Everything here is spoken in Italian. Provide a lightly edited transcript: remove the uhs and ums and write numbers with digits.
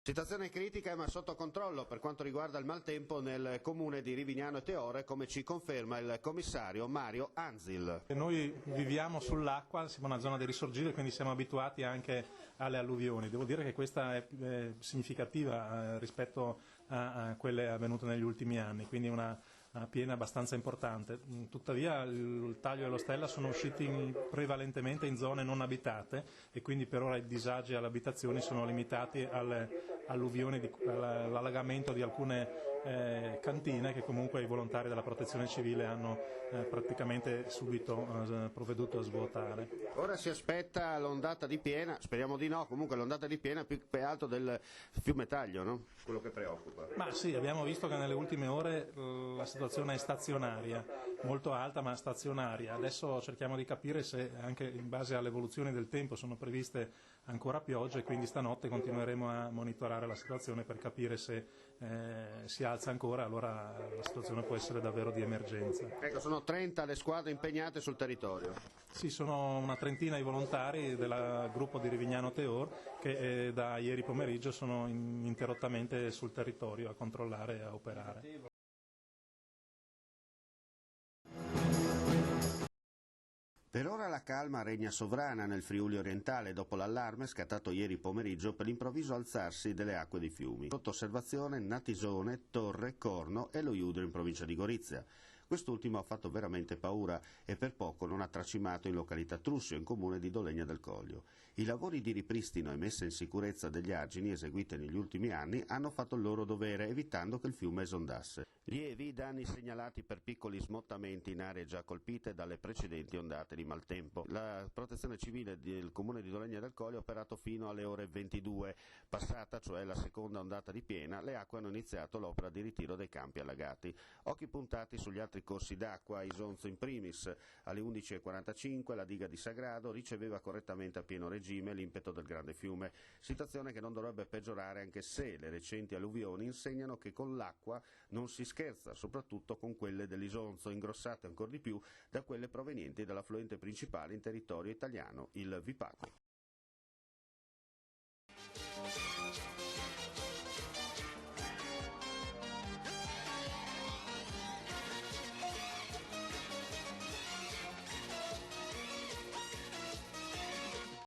Situazione critica ma sotto controllo per quanto riguarda il maltempo nel comune di Rivignano e Teore, come ci conferma il commissario Mario Anzil. Noi viviamo sull'acqua, siamo una zona di risorgire, quindi siamo abituati anche alle alluvioni. Devo dire che questa è significativa rispetto a quelle avvenute negli ultimi anni, quindi una piena abbastanza importante. Tuttavia il taglio e lo stella sono usciti prevalentemente in zone non abitate e quindi per ora i disagi alle abitazioni sono limitati alle alluvioni, all'allagamento di alcune cantine che comunque i volontari della protezione civile hanno praticamente subito provveduto a svuotare. Ora si aspetta l'ondata di piena, speriamo di no, comunque l'ondata di piena più che altro del fiume Taglio, no? Quello che preoccupa. Ma sì, abbiamo visto che nelle ultime ore la situazione è stazionaria, molto alta ma stazionaria. Adesso cerchiamo di capire se anche in base all'evoluzione del tempo sono previste ancora piogge e quindi stanotte continueremo a monitorare la situazione per capire se si alza ancora, allora la situazione può essere davvero di emergenza. Ecco, sono 30 le squadre impegnate sul territorio. Sì, sono una trentina i volontari del gruppo di Rivignano Teor che da ieri pomeriggio sono ininterrottamente sul territorio a controllare e a operare. Per ora la calma regna sovrana nel Friuli orientale dopo l'allarme scattato ieri pomeriggio per l'improvviso alzarsi delle acque dei fiumi. Sotto osservazione Natisone, Torre, Corno e lo Iudro in provincia di Gorizia. Quest'ultimo ha fatto veramente paura e per poco non ha tracimato in località Trussio, in comune di Dolegna del Coglio. I lavori di ripristino e messa in sicurezza degli argini eseguiti negli ultimi anni hanno fatto il loro dovere, evitando che il fiume esondasse. Lievi danni segnalati per piccoli smottamenti in aree già colpite dalle precedenti ondate di maltempo. La protezione civile del comune di Dolegna del Coglio ha operato fino alle ore 22. Passata, cioè la seconda ondata di piena, le acque hanno iniziato l'opera di ritiro dei campi allagati. Occhi puntati sugli altri corsi d'acqua, Isonzo in primis. Alle 11:45 la diga di Sagrado riceveva correttamente a pieno regime l'impeto del grande fiume, situazione che non dovrebbe peggiorare anche se le recenti alluvioni insegnano che con l'acqua non si scherza, soprattutto con quelle dell'Isonzo, ingrossate ancora di più da quelle provenienti dall'affluente principale in territorio italiano, il Vipaco.